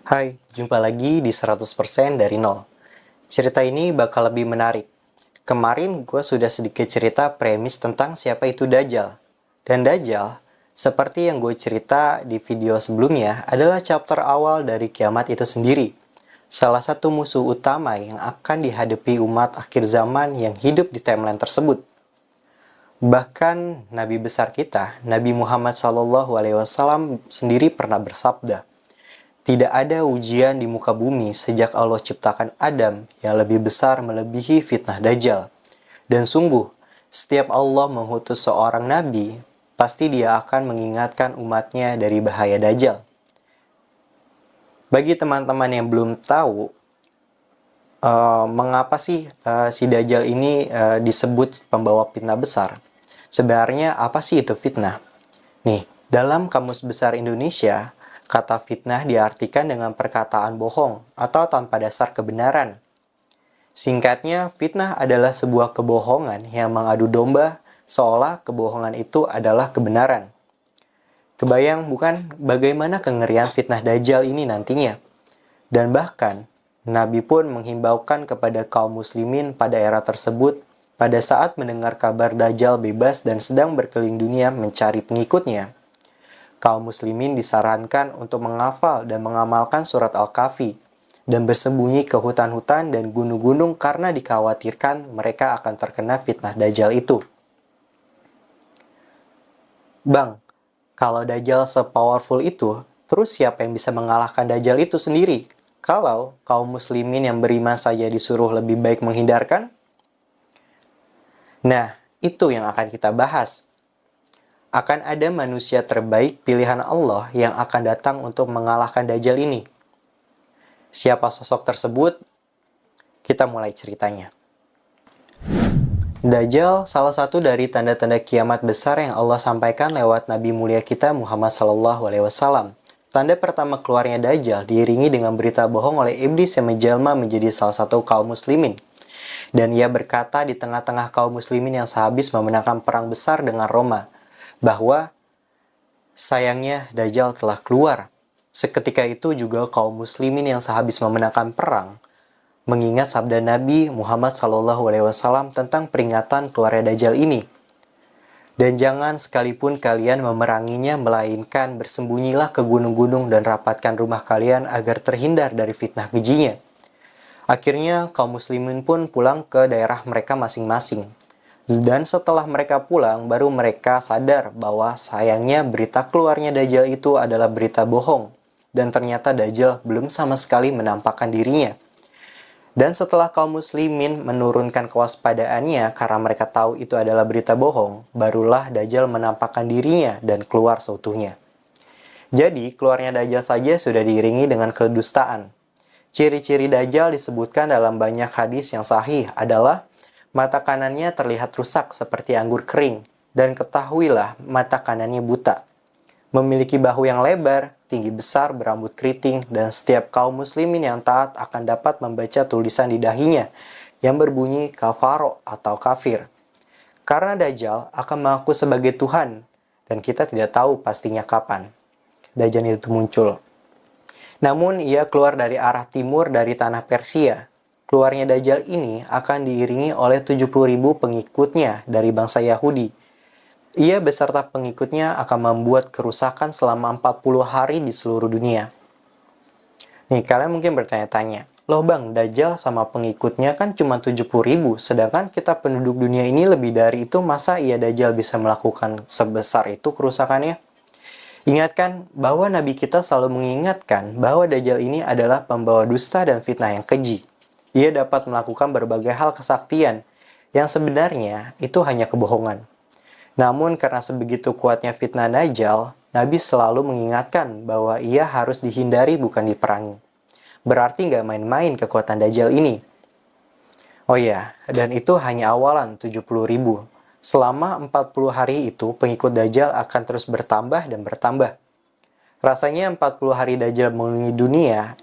Hai, jumpa lagi di 100% dari nol. Cerita ini bakal lebih menarik. Kemarin gue sudah sedikit cerita premis tentang siapa itu Dajjal. Dan Dajjal, seperti yang gue cerita di video sebelumnya, adalah chapter awal dari kiamat itu sendiri. Salah satu musuh utama yang akan dihadapi umat akhir zaman yang hidup di timeline tersebut. Bahkan Nabi besar kita, Nabi Muhammad SAW sendiri pernah bersabda, tidak ada ujian di muka bumi sejak Allah ciptakan Adam yang lebih besar melebihi fitnah Dajjal. Dan sungguh, setiap Allah mengutus seorang nabi, pasti dia akan mengingatkan umatnya dari bahaya Dajjal. Bagi teman-teman yang belum tahu, mengapa sih si Dajjal ini disebut pembawa fitnah besar? Sebenarnya apa sih itu fitnah? Nih, dalam Kamus Besar Indonesia, kata fitnah diartikan dengan perkataan bohong atau tanpa dasar kebenaran. Singkatnya, fitnah adalah sebuah kebohongan yang mengadu domba seolah kebohongan itu adalah kebenaran. Kebayang bukan bagaimana kengerian fitnah Dajjal ini nantinya? Dan bahkan, Nabi pun menghimbaukan kepada kaum muslimin pada era tersebut pada saat mendengar kabar Dajjal bebas dan sedang berkeliling dunia mencari pengikutnya. Kaum muslimin disarankan untuk menghafal dan mengamalkan surat Al-Kahfi dan bersembunyi ke hutan-hutan dan gunung-gunung karena dikhawatirkan mereka akan terkena fitnah Dajjal itu. Bang, kalau Dajjal se-powerful itu, terus siapa yang bisa mengalahkan Dajjal itu sendiri? Kalau kaum muslimin yang beriman saja disuruh lebih baik menghindarkan? Nah, itu yang akan kita bahas. Akan ada manusia terbaik pilihan Allah yang akan datang untuk mengalahkan Dajjal ini. Siapa sosok tersebut? Kita mulai ceritanya. Dajjal salah satu dari tanda-tanda kiamat besar yang Allah sampaikan lewat Nabi mulia kita Muhammad SAW. Tanda pertama keluarnya Dajjal diiringi dengan berita bohong oleh iblis yang menjelma menjadi salah satu kaum muslimin. Dan ia berkata di tengah-tengah kaum muslimin yang sehabis memenangkan perang besar dengan Roma, bahwa sayangnya Dajjal telah keluar. Seketika itu juga kaum muslimin yang sehabis memenangkan perang mengingat sabda Nabi Muhammad SAW tentang peringatan keluarnya Dajjal ini. Dan jangan sekalipun kalian memeranginya, melainkan bersembunyilah ke gunung-gunung dan rapatkan rumah kalian agar terhindar dari fitnah kejinya. Akhirnya kaum muslimin pun pulang ke daerah mereka masing-masing. Dan setelah mereka pulang, baru mereka sadar bahwa sayangnya berita keluarnya Dajjal itu adalah berita bohong. Dan ternyata Dajjal belum sama sekali menampakkan dirinya. Dan setelah kaum muslimin menurunkan kewaspadaannya karena mereka tahu itu adalah berita bohong, barulah Dajjal menampakkan dirinya dan keluar seutuhnya. Jadi, keluarnya Dajjal saja sudah diiringi dengan kedustaan. Ciri-ciri Dajjal disebutkan dalam banyak hadis yang sahih adalah mata kanannya terlihat rusak seperti anggur kering, dan ketahuilah mata kanannya buta. Memiliki bahu yang lebar, tinggi besar, berambut keriting, dan setiap kaum muslimin yang taat akan dapat membaca tulisan di dahinya yang berbunyi kafaro atau kafir. Karena Dajjal akan mengaku sebagai Tuhan, dan kita tidak tahu pastinya kapan Dajjal itu muncul. Namun ia keluar dari arah timur dari tanah Persia. Keluarnya Dajjal ini akan diiringi oleh 70.000 pengikutnya dari bangsa Yahudi. Ia beserta pengikutnya akan membuat kerusakan selama 40 hari di seluruh dunia. Nih, kalian mungkin bertanya-tanya, loh bang, Dajjal sama pengikutnya kan cuma 70.000, sedangkan kita penduduk dunia ini lebih dari itu, masa iya Dajjal bisa melakukan sebesar itu kerusakannya? Ingatkan bahwa Nabi kita selalu mengingatkan bahwa Dajjal ini adalah pembawa dusta dan fitnah yang keji. Ia dapat melakukan berbagai hal kesaktian, yang sebenarnya itu hanya kebohongan. Namun karena sebegitu kuatnya fitnah Dajjal, Nabi selalu mengingatkan bahwa ia harus dihindari bukan diperangi. Berarti nggak main-main kekuatan Dajjal ini. Oh iya, dan itu hanya awalan 70.000. Selama 40 hari itu, pengikut Dajjal akan terus bertambah dan bertambah. Rasanya 40 hari Dajjal mengelilingi dunia,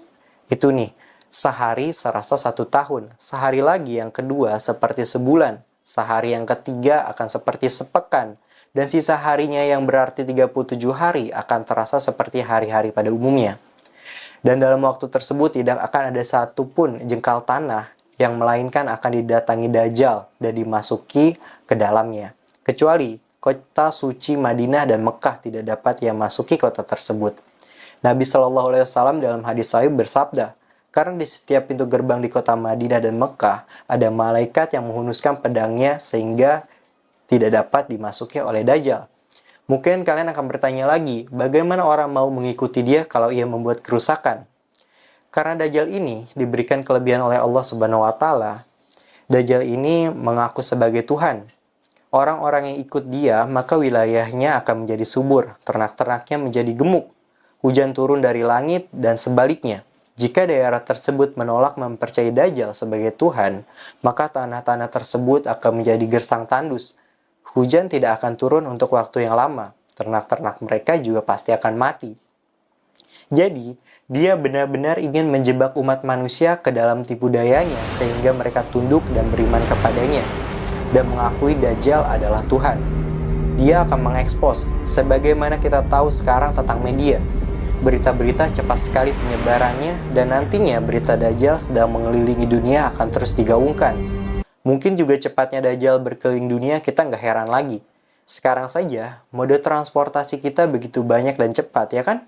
itu nih, sehari serasa 1 tahun, sehari lagi yang kedua seperti sebulan, sehari yang ketiga akan seperti sepekan, dan sisa harinya yang berarti 37 hari akan terasa seperti hari-hari pada umumnya. Dan dalam waktu tersebut tidak akan ada satupun jengkal tanah yang melainkan akan didatangi Dajjal dan dimasuki ke dalamnya. Kecuali kota suci Madinah dan Mekah tidak dapat ia masuki kota tersebut. Nabi Shallallahu Alaihi Wasallam dalam hadis sahih bersabda, karena di setiap pintu gerbang di kota Madinah dan Mekah ada malaikat yang menghunuskan pedangnya sehingga tidak dapat dimasuki oleh Dajjal. Mungkin kalian akan bertanya lagi, bagaimana orang mau mengikuti dia kalau ia membuat kerusakan? Karena Dajjal ini diberikan kelebihan oleh Allah Subhanahu wa taala. Dajjal ini mengaku sebagai Tuhan. Orang-orang yang ikut dia, maka wilayahnya akan menjadi subur, ternak-ternaknya menjadi gemuk. Hujan turun dari langit dan sebaliknya. Jika daerah tersebut menolak mempercayai Dajjal sebagai Tuhan, maka tanah-tanah tersebut akan menjadi gersang tandus. Hujan tidak akan turun untuk waktu yang lama. Ternak-ternak mereka juga pasti akan mati. Jadi, dia benar-benar ingin menjebak umat manusia ke dalam tipu dayanya sehingga mereka tunduk dan beriman kepadanya dan mengakui Dajjal adalah Tuhan. Dia akan mengekspos sebagaimana kita tahu sekarang tentang media. Berita-berita cepat sekali penyebarannya dan nantinya berita Dajjal sedang mengelilingi dunia akan terus digaungkan. Mungkin juga cepatnya Dajjal berkeliling dunia kita nggak heran lagi. Sekarang saja, mode transportasi kita begitu banyak dan cepat, ya kan?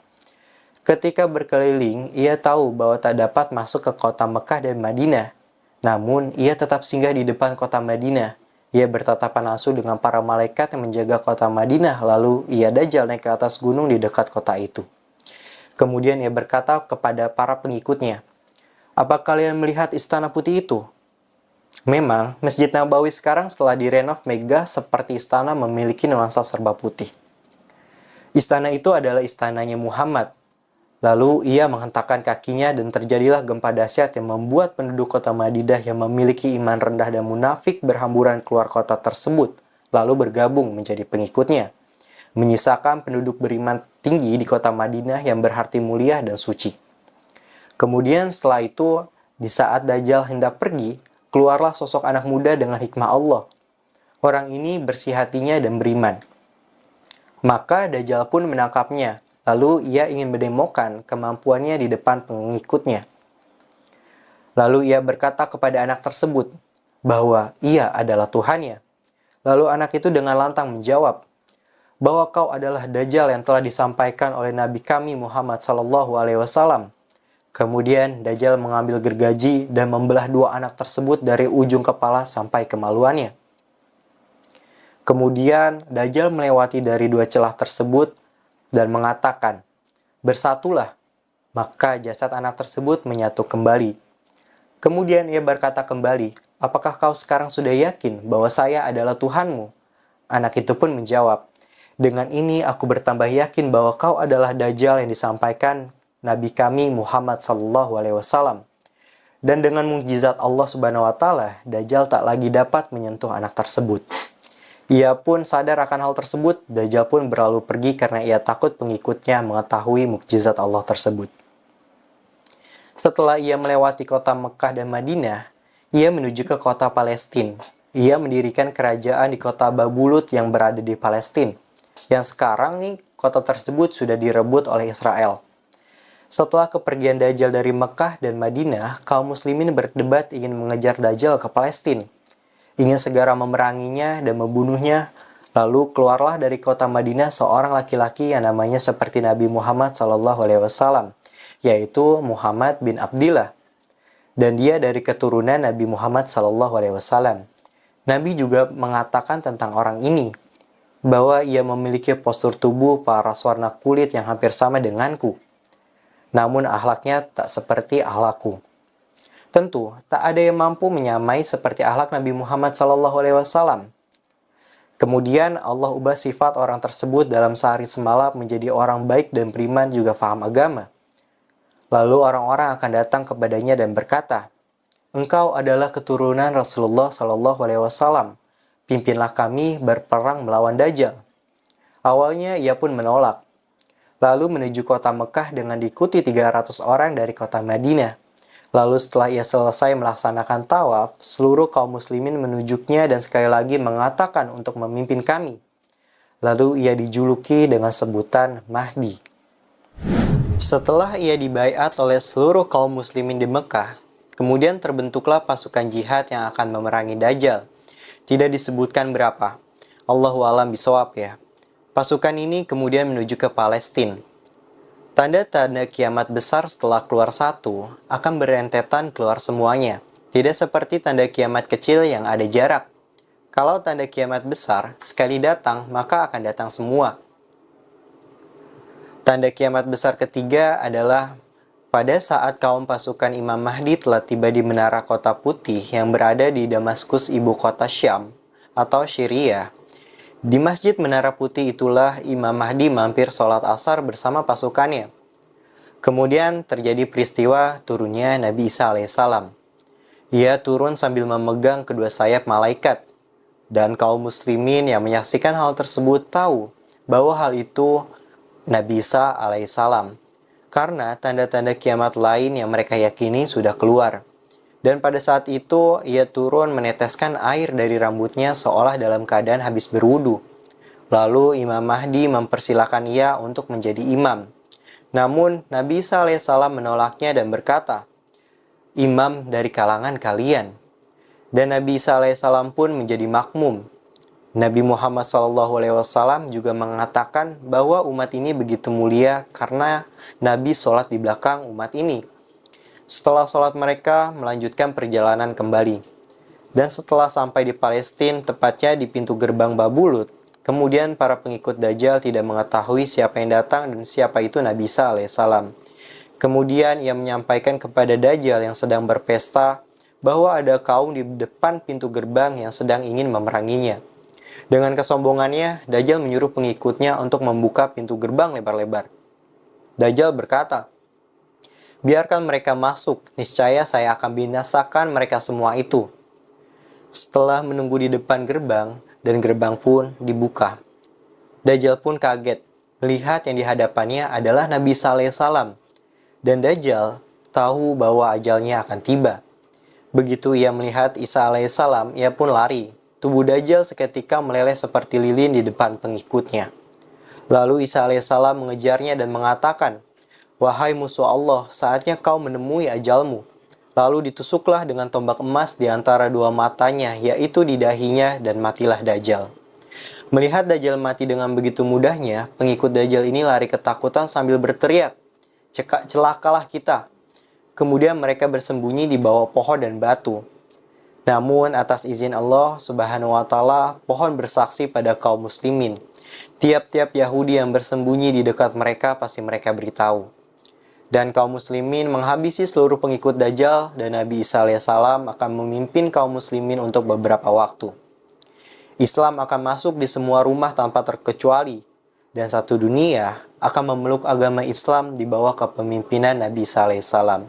Ketika berkeliling, ia tahu bahwa tak dapat masuk ke kota Mekah dan Madinah. Namun, ia tetap singgah di depan kota Madinah. Ia bertatapan langsung dengan para malaikat yang menjaga kota Madinah, lalu ia Dajjal naik ke atas gunung di dekat kota itu. Kemudian ia berkata kepada para pengikutnya, "Apa kalian melihat istana putih itu?" Memang, Masjid Nabawi sekarang setelah direnov megah seperti istana memiliki nuansa serba putih. Istana itu adalah istananya Muhammad. Lalu ia menghentakkan kakinya dan terjadilah gempa dahsyat yang membuat penduduk kota Madinah yang memiliki iman rendah dan munafik berhamburan keluar kota tersebut, lalu bergabung menjadi pengikutnya. Menyisakan penduduk beriman tinggi di kota Madinah yang berarti mulia dan suci. Kemudian setelah itu, di saat Dajjal hendak pergi, keluarlah sosok anak muda dengan hikmah Allah. Orang ini bersih hatinya dan beriman. Maka Dajjal pun menangkapnya, lalu ia ingin mendemokan kemampuannya di depan pengikutnya. Lalu ia berkata kepada anak tersebut bahwa ia adalah Tuhannya. Lalu anak itu dengan lantang menjawab, bahwa kau adalah Dajjal yang telah disampaikan oleh Nabi kami Muhammad SAW. Kemudian Dajjal mengambil gergaji dan membelah dua anak tersebut dari ujung kepala sampai kemaluannya. Kemudian Dajjal melewati dari dua celah tersebut dan mengatakan, "Bersatulah." Maka jasad anak tersebut menyatu kembali. Kemudian ia berkata kembali, "Apakah kau sekarang sudah yakin bahwa saya adalah Tuhanmu?" Anak itu pun menjawab, "Dengan ini aku bertambah yakin bahwa kau adalah Dajjal yang disampaikan Nabi kami Muhammad SAW. Dan dengan mukjizat Allah Subhanahu wa taala, Dajjal tak lagi dapat menyentuh anak tersebut. Ia pun sadar akan hal tersebut, Dajjal pun berlalu pergi karena ia takut pengikutnya mengetahui mukjizat Allah tersebut. Setelah ia melewati kota Mekah dan Madinah, ia menuju ke kota Palestina. Ia mendirikan kerajaan di kota Babulut yang berada di Palestina. Yang sekarang nih, kota tersebut sudah direbut oleh Israel. Setelah kepergian Dajjal dari Mekah dan Madinah, kaum muslimin berdebat ingin mengejar Dajjal ke Palestina. Ingin segera memeranginya dan membunuhnya. Lalu keluarlah dari kota Madinah seorang laki-laki yang namanya seperti Nabi Muhammad SAW, yaitu Muhammad bin Abdillah. Dan dia dari keturunan Nabi Muhammad SAW. Nabi juga mengatakan tentang orang ini, bahwa ia memiliki postur tubuh paras warna kulit yang hampir sama denganku. Namun akhlaknya tak seperti akhlakku. Tentu, tak ada yang mampu menyamai seperti akhlak Nabi Muhammad SAW. Kemudian Allah ubah sifat orang tersebut dalam sehari semalam menjadi orang baik dan beriman juga faham agama. Lalu orang-orang akan datang kepadanya dan berkata, "Engkau adalah keturunan Rasulullah SAW. Pimpinlah kami berperang melawan Dajjal." Awalnya ia pun menolak. Lalu menuju kota Mekah dengan diikuti 300 orang dari kota Madinah. Lalu setelah ia selesai melaksanakan tawaf, seluruh kaum muslimin menunjuknya dan sekali lagi mengatakan untuk memimpin kami. Lalu ia dijuluki dengan sebutan Mahdi. Setelah ia dibaiat oleh seluruh kaum muslimin di Mekah, kemudian terbentuklah pasukan jihad yang akan memerangi Dajjal. Tidak disebutkan berapa. Allahu a'lam bishawab ya. Pasukan ini kemudian menuju ke Palestina. Tanda-tanda kiamat besar setelah keluar satu akan berentetan keluar semuanya. Tidak seperti tanda kiamat kecil yang ada jarak. Kalau tanda kiamat besar sekali datang, maka akan datang semua. Tanda kiamat besar ketiga adalah pada saat kaum pasukan Imam Mahdi telah tiba di menara kota putih yang berada di Damaskus, ibu kota Syam atau Syria. Di masjid menara putih itulah Imam Mahdi mampir sholat asar bersama pasukannya. Kemudian terjadi peristiwa turunnya Nabi Isa alaihissalam. Ia turun sambil memegang kedua sayap malaikat. Dan kaum muslimin yang menyaksikan hal tersebut tahu bahwa hal itu Nabi Isa alaihissalam, karena tanda-tanda kiamat lain yang mereka yakini sudah keluar. Dan pada saat itu ia turun meneteskan air dari rambutnya seolah dalam keadaan habis berwudu. Lalu Imam Mahdi mempersilahkan ia untuk menjadi imam. Namun Nabi Isa alaihissalam menolaknya dan berkata, "Imam dari kalangan kalian." Dan Nabi Isa alaihissalam pun menjadi makmum. Nabi Muhammad SAW juga mengatakan bahwa umat ini begitu mulia karena Nabi sholat di belakang umat ini. Setelah sholat mereka melanjutkan perjalanan kembali. Dan setelah sampai di Palestina, tepatnya di pintu gerbang Babulut, kemudian para pengikut Dajjal tidak mengetahui siapa yang datang dan siapa itu Nabi Isa alaihissalam. Kemudian ia menyampaikan kepada Dajjal yang sedang berpesta bahwa ada kaum di depan pintu gerbang yang sedang ingin memeranginya. Dengan kesombongannya, Dajjal menyuruh pengikutnya untuk membuka pintu gerbang lebar-lebar. Dajjal berkata, "Biarkan mereka masuk, niscaya saya akan binasakan mereka semua itu." Setelah menunggu di depan gerbang, dan gerbang pun dibuka. Dajjal pun kaget, melihat yang dihadapannya adalah Nabi Isa alaihissalam. Dan Dajjal tahu bahwa ajalnya akan tiba. Begitu ia melihat Isa alaihissalam, ia pun lari. Tubuh Dajjal seketika meleleh seperti lilin di depan pengikutnya. Lalu Isa alaihissalam mengejarnya dan mengatakan, "Wahai musuh Allah, saatnya kau menemui ajalmu." Lalu ditusuklah dengan tombak emas di antara dua matanya, yaitu di dahinya, dan matilah Dajjal. Melihat Dajjal mati dengan begitu mudahnya, pengikut Dajjal ini lari ketakutan sambil berteriak, "Celakalah kita." Kemudian mereka bersembunyi di bawah pohon dan batu. Namun atas izin Allah Subhanahu wa Ta'ala, pohon bersaksi pada kaum muslimin. Tiap-tiap Yahudi yang bersembunyi di dekat mereka pasti mereka beritahu. Dan kaum muslimin menghabisi seluruh pengikut Dajjal, dan Nabi Isa alaihissalam akan memimpin kaum muslimin untuk beberapa waktu. Islam akan masuk di semua rumah tanpa terkecuali, dan satu dunia akan memeluk agama Islam di bawah kepemimpinan Nabi Isa alaihissalam.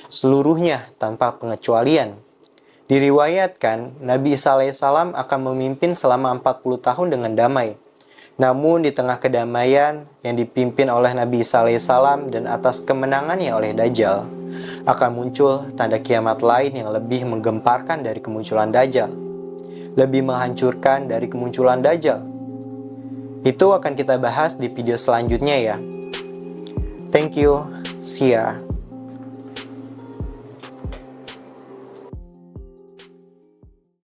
Seluruhnya tanpa pengecualian. Diriwayatkan, Nabi Isa alaihissalam akan memimpin selama 40 tahun dengan damai. Namun di tengah kedamaian yang dipimpin oleh Nabi Isa alaihissalam dan atas kemenangannya oleh Dajjal, akan muncul tanda kiamat lain yang lebih menggemparkan dari kemunculan Dajjal. Lebih menghancurkan dari kemunculan Dajjal. Itu akan kita bahas di video selanjutnya ya. Thank you. See ya.